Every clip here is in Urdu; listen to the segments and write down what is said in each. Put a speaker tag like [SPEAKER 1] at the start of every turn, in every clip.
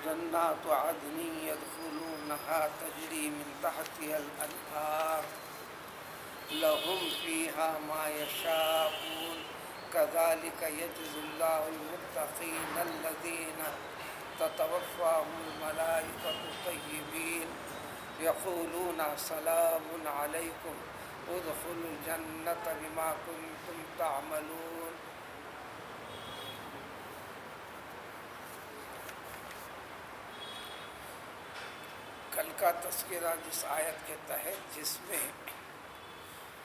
[SPEAKER 1] جنات عدن يدخلونها تجري من تحتها الأنهار لهم فيها ما يشاءون كذلك يجزي الله المتقين الذين تتوفاهم الملائكة طيبين يقولون سلام عليكم ادخلوا الجنة بما كنتم تعملون. کل کا تذکرہ جس آیت کے تحت جس میں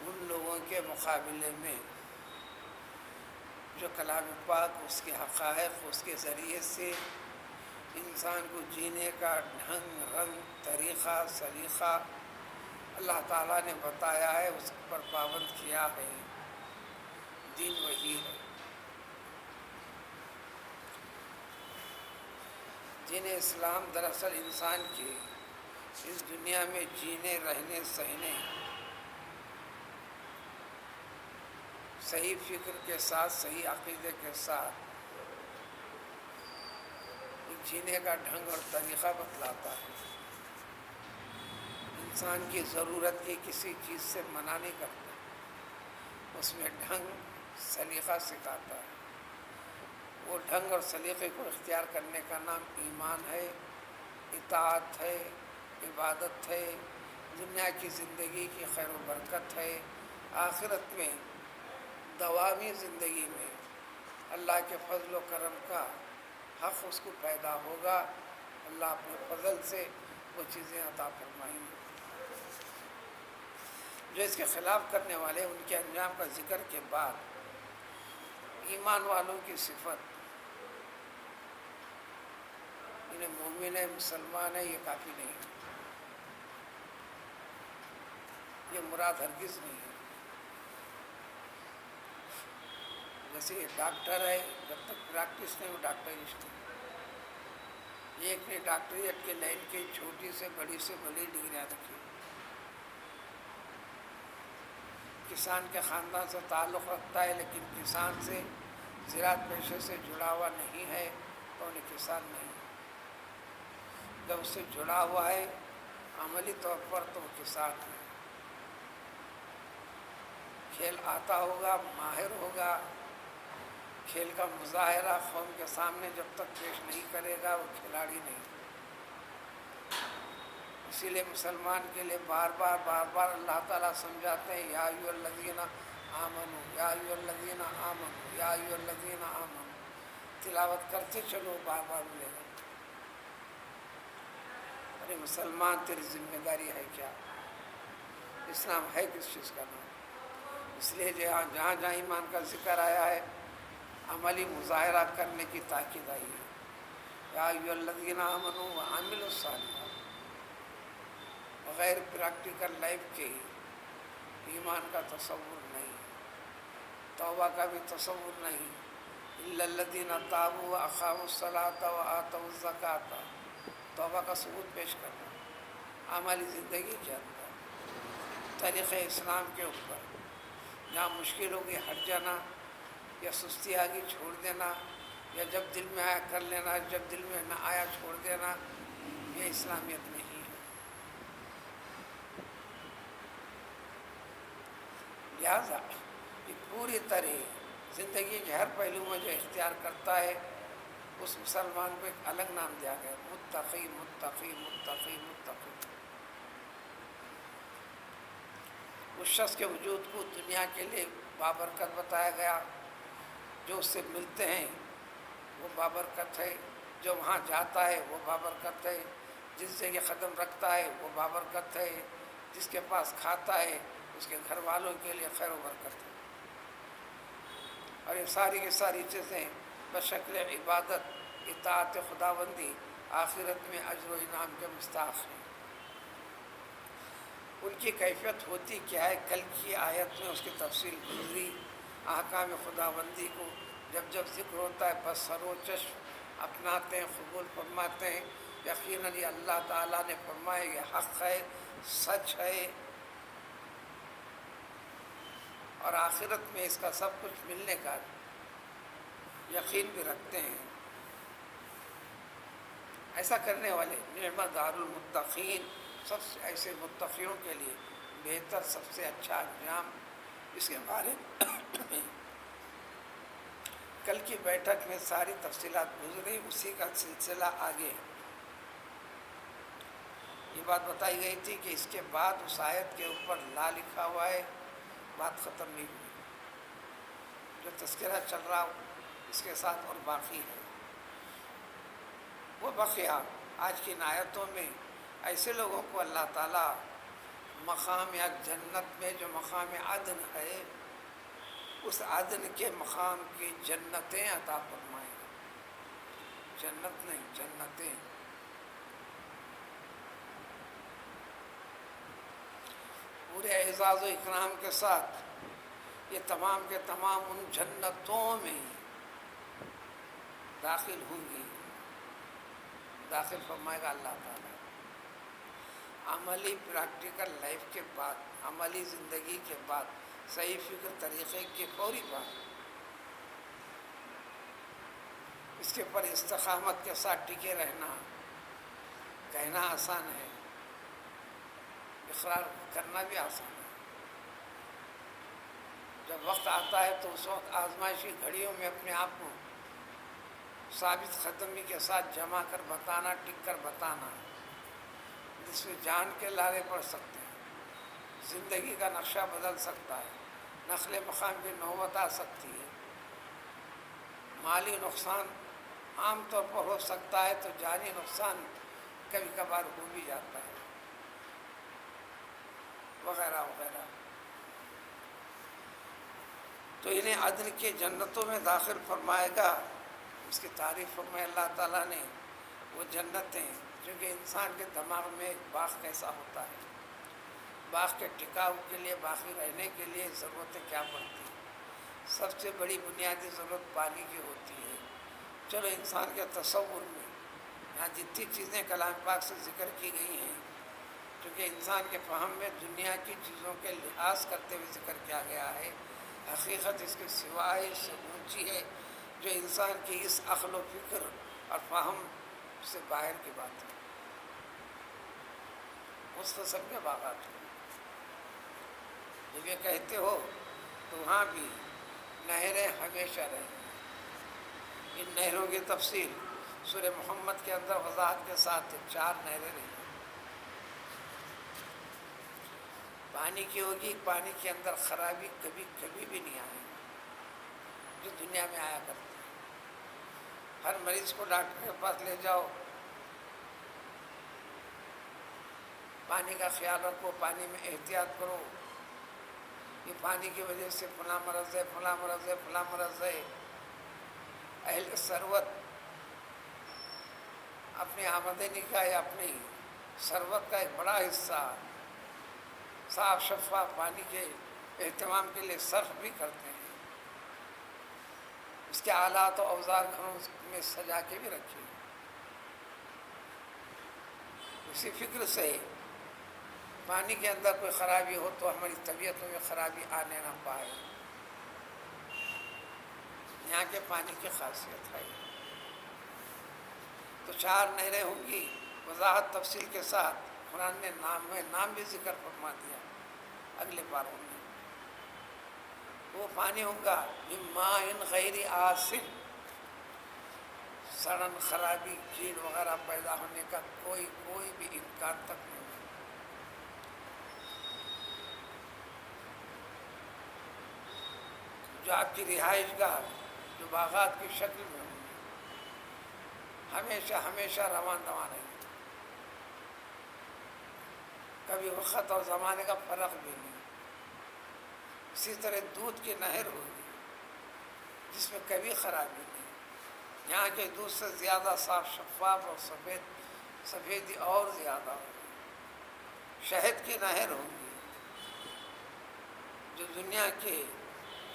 [SPEAKER 1] ان لوگوں کے مقابلے میں جو کلام پاک اس کے حقائق اس کے ذریعے سے انسان کو جینے کا ڈھنگ رنگ طریقہ سلیقہ اللہ تعالیٰ نے بتایا ہے، اس پر پابند کیا ہے. دین وہی ہے. دین اسلام دراصل انسان کے اس دنیا میں جینے رہنے سہنے صحیح فکر کے ساتھ صحیح عقیدے کے ساتھ جینے کا ڈھنگ اور طریقہ بتلاتا ہے. انسان کی ضرورت کی کسی چیز سے منع نہیں کرتا، اس میں ڈھنگ سلیقہ سکھاتا ہے. وہ ڈھنگ اور سلیقے کو اختیار کرنے کا نام ایمان ہے، اطاعت ہے، عبادت ہے، دنیا کی زندگی کی خیر و برکت ہے. آخرت میں دوامی زندگی میں اللہ کے فضل و کرم کا حق اس کو پیدا ہوگا. اللہ اپنے فضل سے وہ چیزیں عطا فرمائیں گے. جو اس کے خلاف کرنے والے ان کے انجام کا ذکر کے بعد ایمان والوں کی صفت انہیں مومن ہے مسلمان ہے یہ کافی نہیں ہے، یہ مراد ہرگز نہیں ہے. جیسے یہ ڈاکٹر ہے، جب تک پریکٹس نہیں وہ ڈاکٹرسٹ نہیں. ایک نے ڈاکٹریٹ کے لائن کی چھوٹی سے بڑی ڈگریاں رکھی. کسان کے خاندان سے تعلق رکھتا ہے لیکن کسان سے زراعت پیشے سے جڑا ہوا نہیں ہے تو انہیں کسان نہیں. جب اس سے جڑا ہوا ہے عملی طور پر تو وہ کسان ہے. کھیل آتا ہوگا، ماہر ہوگا، کھیل کا مظاہرہ قوم کے سامنے جب تک پیش نہیں کرے گا وہ کھلاڑی نہیں. اسی لیے مسلمان کے لیے بار بار اللہ تعالیٰ سمجھاتے ہیں یا ایھا الذین آمنوا یا ایھا الذین آمنوا یا ایھا الذین آمنوا. تلاوت کرتے چلو بار ملے گا. ارے مسلمان تیری ذمہ داری ہے کیا؟ اسلام ہے کس چیز کا نام؟ اس لیے جہاں ایمان کا ذکر آیا ہے عملی مظاہرہ کرنے کی تاکید آئی ہے. یا ایھا الذین آمنوا وعملوا الصالحات. بغیر پریکٹیکل لائف کے ایمان کا تصور نہیں، توبہ کا بھی تصور نہیں. الا الذین تابوا واقاموا الصلاة وآتوا الزکاة. توبہ کا ثبوت پیش کرنا عملی زندگی کے اندر طریقۂ اسلام کے اوپر. جہاں مشکل ہوگی ہٹ جانا، یا سستی آگی چھوڑ دینا، یا جب دل میں آیا کر لینا، جب دل میں نہ آیا چھوڑ دینا، یہ اسلامیت نہیں ہے. لہٰذا یہ پوری طرح زندگی کے ہر پہلو میں جو اختیار کرتا ہے اس مسلمان کو ایک الگ نام دیا گیا، متقی متقی متقی متقی. اس شخص کے وجود کو دنیا کے لیے بابرکت بتایا گیا. جو اس سے ملتے ہیں وہ بابرکت ہے، جو وہاں جاتا ہے وہ بابرکت ہے، جس سے یہ قدم رکھتا ہے وہ بابرکت ہے، جس کے پاس کھاتا ہے اس کے گھر والوں کے لیے خیر و برکت ہے. اور یہ ساری کی ساری چیزیں بشکل عبادت اطاعت خداوندی آخرت میں اجر و انعام کے مستحق ہیں. ان کی کیفیت ہوتی کیا ہے؟ کل کی آیت میں اس کی تفصیل گزری. احکام خداوندی کو جب ذکر ہوتا ہے بس سر و چشم اپناتے ہیں، قبول فرماتے ہیں. یقیناً یہ اللہ تعالیٰ نے فرمایا یہ حق ہے، سچ ہے، اور آخرت میں اس کا سب کچھ ملنے کا یقین بھی رکھتے ہیں. ایسا کرنے والے نعمت دار المتقین، سب سے ایسے متقیوں کے لیے بہتر سب سے اچھا انجام۔ اس کے بارے میں کل کی بیٹھک میں ساری تفصیلات گزری، اسی کا سلسلہ آگے ہے۔ یہ بات بتائی گئی تھی کہ اس کے بعد اس آیت کے اوپر لا لکھا ہوا ہے، بات ختم نہیں ہوئی، جو تذکرہ چل رہا اس کے ساتھ اور باقی ہے۔ وہ بقیہ آج کی ان آیتوں میں ایسے لوگوں کو اللہ تعالیٰ مقام یا جنت میں جو مقام عدن ہے، اس عدن کے مقام کی جنتیں عطا فرمائیں گے۔ جنت نہیں، جنتیں۔ پورے اعزاز و اکرام کے ساتھ یہ تمام کے تمام ان جنتوں میں داخل ہوں گی، داخل فرمائے گا اللہ تعالیٰ۔ عملی پریکٹیکل لائف کے بعد، عملی زندگی کے بعد، صحیح فکر طریقے کے فوری بعد اس کے پر استقامت کے ساتھ ٹکے رہنا، کہنا آسان ہے، اقرار کرنا بھی آسان ہے۔ جب وقت آتا ہے تو اس وقت آزمائشی گھڑیوں میں اپنے آپ کو ثابت قدمی کے ساتھ جمع کر بتانا، ٹک کر بتانا، جس میں جان کے لارے پڑ سکتے ہیں، زندگی کا نقشہ بدل سکتا ہے، نقل مقام کی نوبت آ سکتی ہے، مالی نقصان عام طور پر ہو سکتا ہے تو جانی نقصان کبھی کبھار ہو بھی جاتا ہے، وغیرہ وغیرہ۔ تو انہیں عدن کے جنتوں میں داخل فرمائے گا۔ اس کی تعریف فرمائے اللہ تعالیٰ نے، وہ جنتیں کیونکہ انسان کے دماغ میں ایک باغ کیسا ہوتا ہے، باغ کے ٹکاؤ کے لیے، باقی رہنے کے لیے ضرورتیں کیا پڑتی ہیں؟ سب سے بڑی بنیادی ضرورت پانی کی ہوتی ہے۔ چلو انسان کے تصور میں یہاں جتنی چیزیں کلام پاک سے ذکر کی گئی ہیں، کیونکہ انسان کے فہم میں دنیا کی چیزوں کے لحاظ کرتے ہوئے ذکر کیا گیا ہے، حقیقت اس کے سوائے سے اونچی ہے، جو انسان کی اس عقل و فکر اور فہم سے باہر کی بات ہے۔ اس قسم کے باغات ہیں۔ جب یہ کہتے ہو تو وہاں بھی نہریں ہمیشہ رہیں۔ ان نہروں کی تفصیل سورہ محمد کے اندر وضاحت کے ساتھ 4 نہریں رہیں۔ پانی کی ہوگی، پانی کے اندر خرابی کبھی کبھی بھی نہیں آئے جو دنیا میں آیا کرتی ہے۔ ہر مریض کو ڈاکٹر کے پاس لے جاؤ، پانی کا خیال رکھو، پانی میں احتیاط کرو، یہ پانی کی وجہ سے فلاں مرض ہے، فلاں مرض ہے، فلاں مرض ہے۔ اہل ثروت اپنی آمدنی کا یا اپنی ثروت کا ایک بڑا حصہ صاف شفاف پانی کے اہتمام کے لیے صرف بھی کرتے ہیں۔ اس کے آلات و اوزار گھروں میں سجا کے بھی رکھے۔ اسی فکر سے پانی کے اندر کوئی خرابی ہو تو ہماری طبیعتوں میں خرابی آنے نہ پائے۔ یہاں کے پانی کی خاصیت ہے۔ تو 4 نہریں ہوں گی، وضاحت تفصیل کے ساتھ قرآن نے نام بھی ذکر فرما دیا اگلے پاروں میں۔ وہ پانی ہوگا من ماء غیر آسن، سڑن، خرابی، کیڑ وغیرہ پیدا ہونے کا کوئی بھی امکان تک نہیں ہے۔ جو آپ کی رہائش گاہ جو باغات کی شکل میں ہوں، ہمیشہ ہمیشہ روان روان ہے، کبھی وقت اور زمانے کا فرق بھی نہیں۔ اسی طرح دودھ کی نہر ہوگی جس میں کبھی خرابی نہیں، یہاں کے دودھ سے زیادہ صاف شفاف اور سفیدی اور زیادہ ہوگی۔ شہد کی نہر ہوگی جو دنیا کے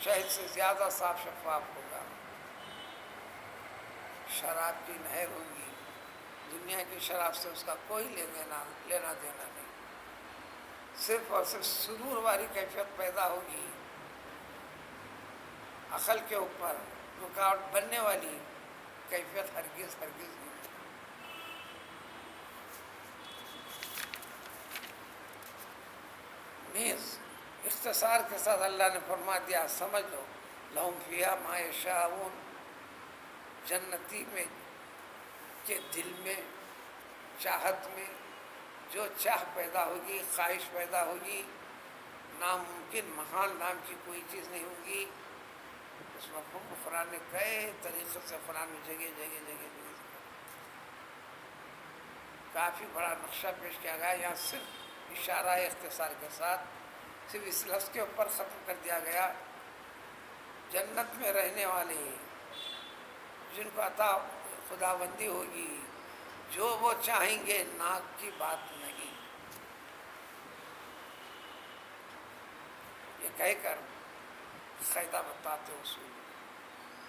[SPEAKER 1] شہد سے زیادہ صاف شفاف ہوگا۔ شراب کی نہر ہوگی، دنیا کی شراب سے اس کا کوئی لینا دینا نہیں، صرف اور صرف سرور والی کیفیت پیدا ہوگی، عقل کے اوپر رکاوٹ بننے والی کیفیت ہرگز نہیں۔ نیز اختصار کے ساتھ اللہ نے فرما دیا، سمجھ لو، لہم فیہا ما یشاءون، جنتی میں کے دل میں، چاہت میں جو چاہ پیدا ہوگی، خواہش پیدا ہوگی، ناممکن محال نام کی کوئی چیز نہیں ہوگی۔ اس مفہوم کو قرآن نے کئی طریقے سے قرآن میں جگہ جگہ جگہ جگہ کافی بڑا نقشہ پیش کیا گیا۔ یہاں صرف اشارہ اختصار کے ساتھ صرف اس لفظ کے اوپر ختم کر دیا گیا، جنت میں رہنے والے جن کو عطا خداوندی ہوگی، جو وہ چاہیں گے، ناک کی بات نہیں۔ یہ کہہ کر قاعدہ بتاتے اصول،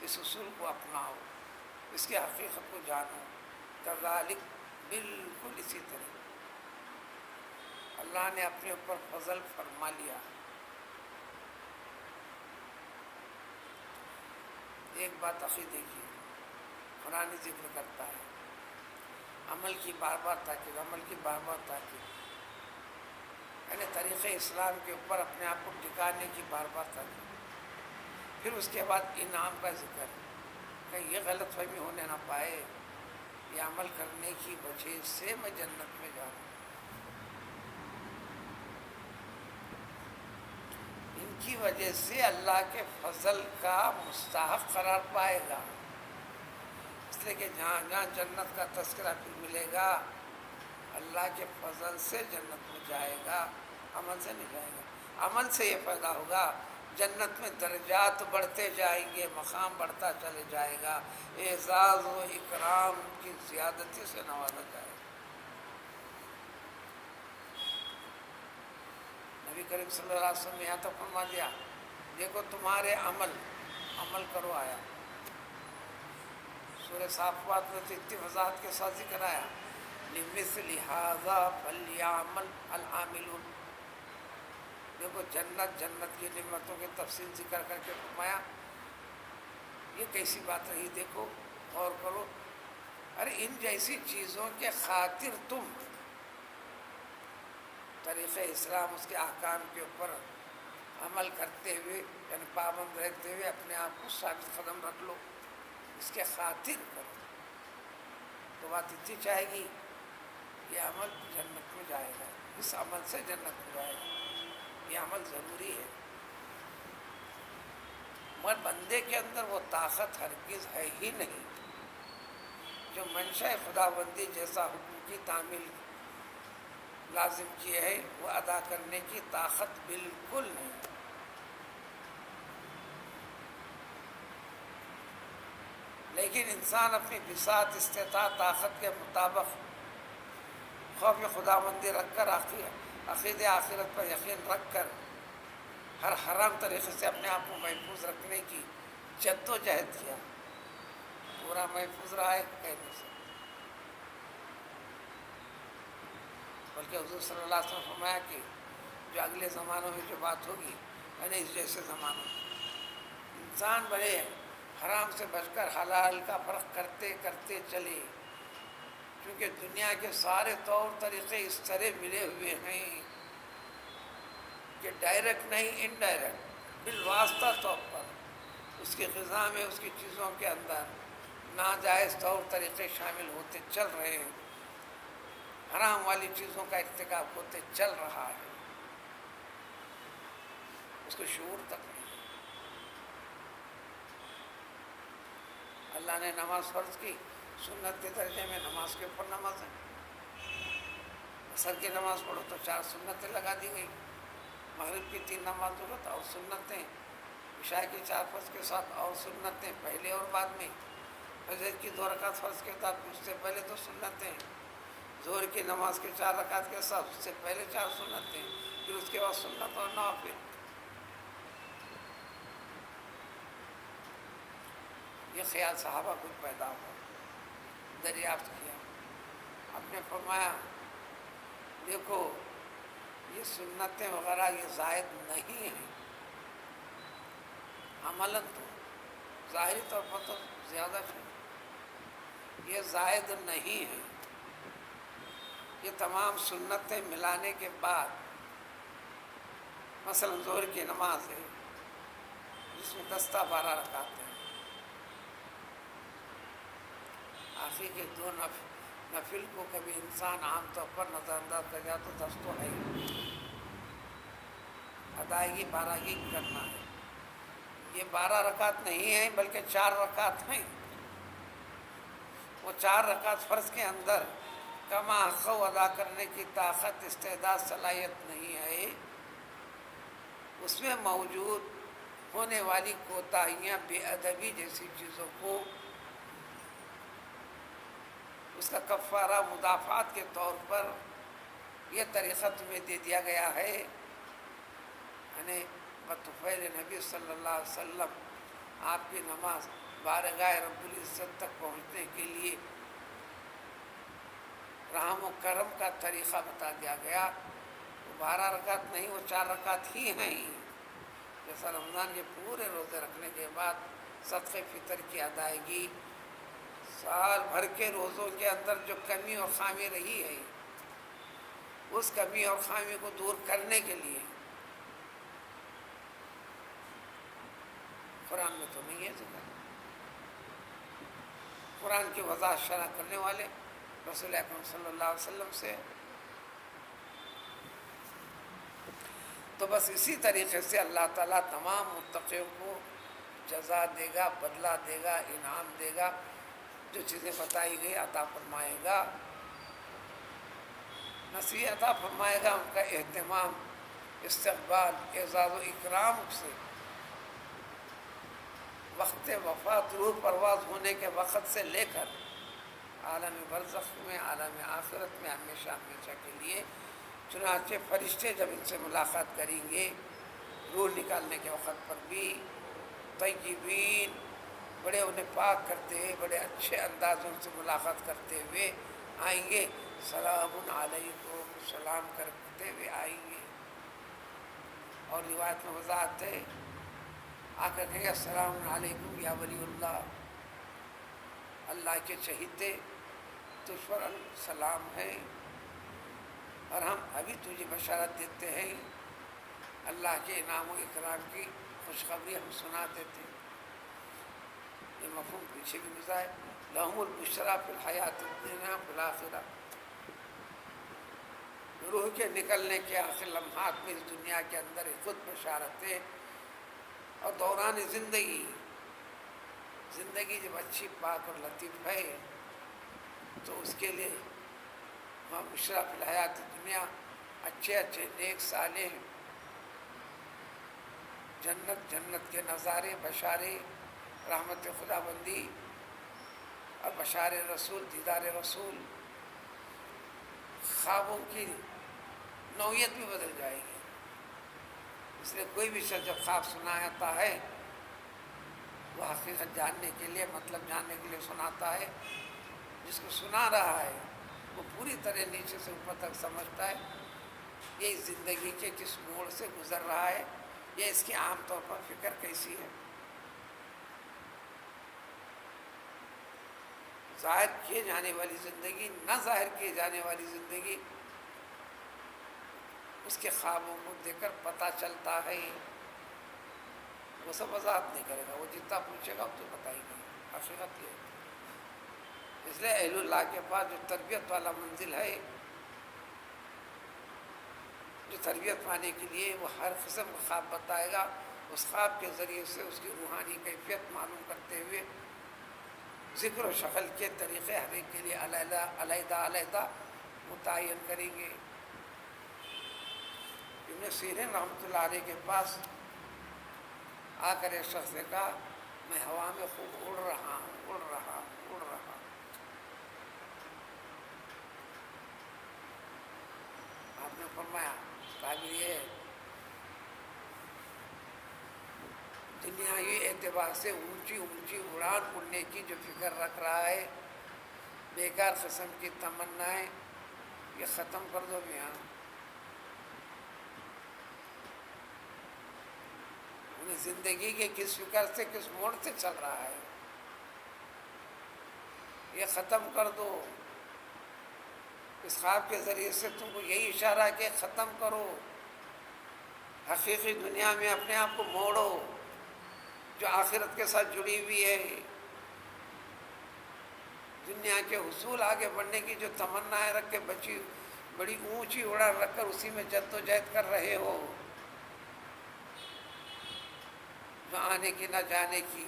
[SPEAKER 1] اس اصول کو اپناؤ، اس کی حقیقت کو جانو۔ کذالک، بالکل اسی طرح اللہ نے اپنے اوپر فضل فرما لیا۔ ایک بات عقیدے کی قرآن ذکر کرتا ہے، عمل کی بار بار تاکید، عمل کی بار بار تاکید، یعنی طریقہ اسلام کے اوپر اپنے آپ کو ٹکانے کی بار بار تاکید۔ پھر اس کے بعد انعام کا ذکر، کہ یہ غلط فہمی ہونے نہ پائے، یہ عمل کرنے کی وجہ سے میں جنت میں جاؤں، ان کی وجہ سے اللہ کے فضل کا مستحق قرار پائے گا۔ اس لیے کہ جہاں جہاں جنت کا تذکرہ پھر ملے گا، اللہ کے فضل سے جنت میں جائے گا، عمل سے نہیں جائے گا۔ عمل سے یہ فائدہ ہوگا، جنت میں درجات بڑھتے جائیں گے، مقام بڑھتا چلے جائے گا، اعزاز و اکرام کی زیادتی سے نوازا جائے گا۔ نبی کریم صلی اللہ علیہ وسلم نے یہاں تک فرما دیا، دیکھو تمہارے عمل کرو آیا۔ سورہ صافات میں تو اتنی وضاحت کے ساتھ ذکر آیا، لِمِثْلِ هَذَا فَلْيَعْمَلْ الْعَامِلُونَ۔ دیکھو جنت کی نعمتوں کی تفصیل ذکر کر کے فرمایا، یہ کیسی بات رہی، دیکھو غور کرو، ارے ان جیسی چیزوں کے خاطر تم طریقہ اسلام، اس کے احکام کے اوپر عمل کرتے ہوئے، یعنی پابند رہتے ہوئے اپنے آپ کو ثابت قدم رکھ لو، اس کے خاطر کرو، تو بات اتنی چاہے گی، یہ عمل جنت میں جائے گا، اس عمل سے جنت میں جائے گا، یہ عمل ضروری ہے۔ مگر بندے کے اندر وہ طاقت ہرگز ہے ہی نہیں، جو منشاء خداوندی جیسا حکم کی تعمیل لازم کی ہے، وہ ادا کرنے کی طاقت بالکل نہیں۔ لیکن انسان اپنی بساط، استطاعت، طاقت کے مطابق خوف خداوندی رکھ کر، عقید آخرت پر یقین رکھ کر، ہر حرام طریقے سے اپنے آپ کو محفوظ رکھنے کی جد و جہد کیا، پورا محفوظ رہا ہے کہنے سے، بلکہ حضور صلی اللہ علیہ وسلم نے فرمایا کہ جو اگلے زمانوں میں جو بات ہوگی، یعنی اس جیسے زمانوں میں انسان بڑے حرام سے بچ کر حلال کا فرق کرتے کرتے چلے، کیونکہ دنیا کے سارے طور طریقے اس طرح ملے ہوئے ہیں کہ ڈائریکٹ نہیں، انڈائریکٹ، بالواسطہ طور پر اس کی غذا میں، اس کی چیزوں کے اندر ناجائز طور طریقے شامل ہوتے چل رہے ہیں، حرام والی چیزوں کا ارتکاب ہوتے چل رہا ہے، اس کو شعور تک نہیں۔ اللہ نے نماز فرض کی، سنت کے درجے میں نماز کے اوپر نماز ہے، عصر کی نماز پڑھو تو 4 سنتیں لگا دی گئی، مغرب کی 3 نمازوں کا اور سنتیں، عشاء کی 4 فرض کے ساتھ اور سنتیں پہلے اور بعد میں، فجر کی 2 رکعت فرض کے ساتھ اس سے پہلے 2 سنتیں، ظہر کی نماز کے 4 رکعت کے ساتھ اس سے پہلے 4 سنتیں، پھر اس کے بعد سنت اور نوافل۔ یہ خیال صحابہ کو پیدا ہوا، دریافت کیا، آپ نے فرمایا دیکھو یہ سنتیں وغیرہ یہ زائد نہیں ہیں، عملاً تو ظاہری طور پر تو زیادہ ہے، یہ زائد نہیں ہیں، یہ تمام سنتیں ملانے کے بعد مثلا ظہر کی نماز ہے جس میں 10-12 رکعتیں ہیں، آخر کے 2 نفل کو کبھی انسان عام طور پر نظر انداز کر جائے تو 10 تو ہے ہی، ادائیگی 12 کی کرنا ہے۔ یہ 12 رکعت نہیں ہیں بلکہ 4 رکعت ہیں۔ وہ 4 رکعت فرض کے اندر کما حق ادا کرنے کی طاقت، استعداد، صلاحیت نہیں ہے، اس میں موجود ہونے والی کوتاہیاں، بے ادبی جیسی چیزوں کو اس کا کفارہ مدافعات کے طور پر یہ طریقہ تمہیں دے دیا گیا ہے، یعنی بطفیل نبی صلی اللہ علیہ وسلم آپ کی نماز بارگاہ رب العزت تک پہنچنے کے لیے رحم و کرم کا طریقہ بتا دیا گیا۔ وہ 12 رکعت نہیں، وہ 4 رکعت ہی ہیں، جیسا رمضان کے پورے روزے رکھنے کے بعد صدقہ فطر کی ادائیگی، سال بھر کے روزوں کے اندر جو کمی اور خامی رہی ہے اس کمی اور خامی کو دور کرنے کے لیے قرآن میں تو نہیں ہے ذکر۔ قرآن کی وضاحت شرح کرنے والے رسول اکرم صلی اللہ علیہ وسلم سے، تو بس اسی طریقے سے اللہ تعالیٰ تمام متقیوں کو جزا دے گا، بدلہ دے گا، انعام دے گا، جو چیزیں بتائی گئی عطا فرمائے گا، نصیحت عطا فرمائے گا، ان کا اہتمام، استقبال، اعزاز و اکرام سے وقت وفات، روح پرواز ہونے کے وقت سے لے کر عالم برزخ میں، عالم آخرت میں ہمیشہ ہمیشہ کے لیے۔ چنانچہ فرشتے جب ان سے ملاقات کریں گے روح نکالنے کے وقت پر بھی، طیبین، بڑے انہیں پاک کرتے ہوئے، بڑے اچھے انداز ان سے ملاقات کرتے ہوئے آئیں گے، سلام علیکم، سلام کرتے ہوئے آئیں گے۔ اور روایت میں وضاحت ہے، آ کر کہیں السلام علیکم یا ولی اللہ، اللہ کے چہیتے، تجھ پر سلام ہے، اور ہم ابھی تجھے بشارت دیتے ہیں، اللہ کے انعام و اکرام کی خوشخبری ہم سنا دیتے ہیں۔ یہ مفہوم پیچھے بھی گزرا ہے، لہم البشریٰ فی الحیات الدنیا فی الآخرہ، روح کے نکلنے کے آخر لمحات میں اس دنیا کے اندر خود بشارتیں، اور دوران زندگی جب اچھی، پاک اور لطیف ہے تو اس کے لیے وہاں بشریٰ فی الحیات دنیا، اچھے اچھے نیک صالح، جنت کے نظارے، بشارے، رحمت خدا بندی اور بشار رسول، دیدار رسول، خوابوں کی نوعیت بھی بدل جائے گی۔ اس لیے کوئی بھی شخص جب خواب سناتا ہے وہ حقیقت جاننے کے لیے، مطلب جاننے کے لیے سناتا ہے، جس کو سنا رہا ہے وہ پوری طرح نیچے سے اوپر تک سمجھتا ہے یہ زندگی کے کس موڑ سے گزر رہا ہے، یہ اس کی عام طور پر فکر کیسی ہے۔ ظاہر کیے جانے والی زندگی، نہ ظاہر کیے جانے والی زندگی، اس کے خوابوں کو دیکھ کر پتہ چلتا ہے۔ وہ سب وضاحت نہیں کرے گا، وہ جتنا پوچھے گا تو بتائیں گے، حقیقت یہ ہے۔ اس لیے اہل اللہ کے پاس جو تربیت والا منزل ہے، جو تربیت پانے کے لیے وہ ہر قسم کا خواب بتائے گا، اس خواب کے ذریعے سے اس کی روحانی کیفیت معلوم کرتے ہوئے ذکر و شکل کے طریقے ہر ایک کے لیے علیحدہ متعین کریں گے۔ ابن سیرین رحمۃ اللہ علیہ کے پاس آ کر ایک شخص نے کہا، میں ہوا میں خوب اڑ رہا ہوں۔ آپ نے فرمایا تعبیر یہ ہے، دنیاوی اعتبار سے اونچی اڑان اڑنے کی جو فکر رکھ رہا ہے، بیکار قسم کی تمنائیں، یہ ختم کر دو میاں۔ انہیں زندگی کے کس فکر سے، کس موڑ سے چل رہا ہے، یہ ختم کر دو۔ اس خواب کے ذریعے سے تم کو یہی اشارہ ہے کہ ختم کرو۔ حقیقی دنیا میں اپنے آپ کو موڑو جو آخرت کے ساتھ جڑی ہوئی ہے. دنیا کے حصول آگے بڑھنے کی جو تمنا ہے رکھ کے بڑی اونچی اڑا رکھ کر اسی میں جد و جہد کر رہے ہو، نہ آنے کی نہ جانے کی،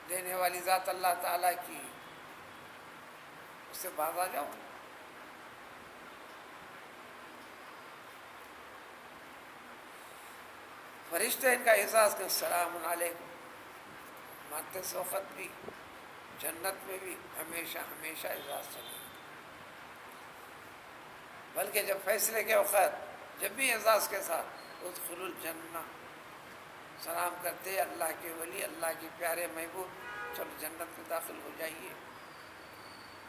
[SPEAKER 1] دینے والی ذات اللہ تعالیٰ کی، اس سے باز آ جاؤ. فرشتے ان کا احساس کہ السلام علیکم مرتے اس وقت بھی، جنت میں بھی ہمیشہ ہمیشہ احساس چلے. بلکہ جب فیصلے کے وقت جب بھی اعزاز کے ساتھ ادخلوا الجنہ، سلام کرتے اللہ کے ولی، اللہ کے پیارے محبوب، چلو جنت میں داخل ہو جائیے.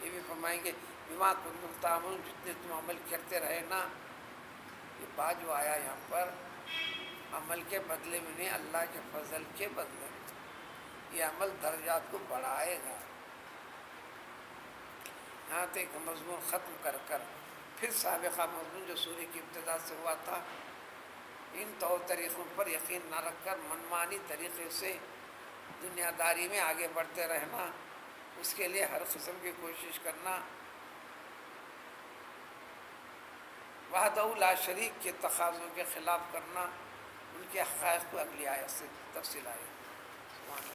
[SPEAKER 1] یہ بھی فرمائیں گے بما کنتم تعملون، جتنے تم عمل کرتے رہے نا. یہ بات جو آیا یہاں پر عمل کے بدلے میں نہیں، اللہ کے فضل کے بدلے میں. یہ عمل درجات کو بڑھائے گا. یہاں تک مضمون ختم کر کر پھر سابقہ مضمون جو سورہ کی ابتدا سے ہوا تھا، ان طور طریقوں پر یقین نہ رکھ کر منمانی طریقے سے دنیا داری میں آگے بڑھتے رہنا، اس کے لیے ہر قسم کی کوشش کرنا، وحدہ لا شریک کے تقاضوں کے خلاف کرنا. ان کے حقائق کو اگلی آیت سے تفصیل آئے.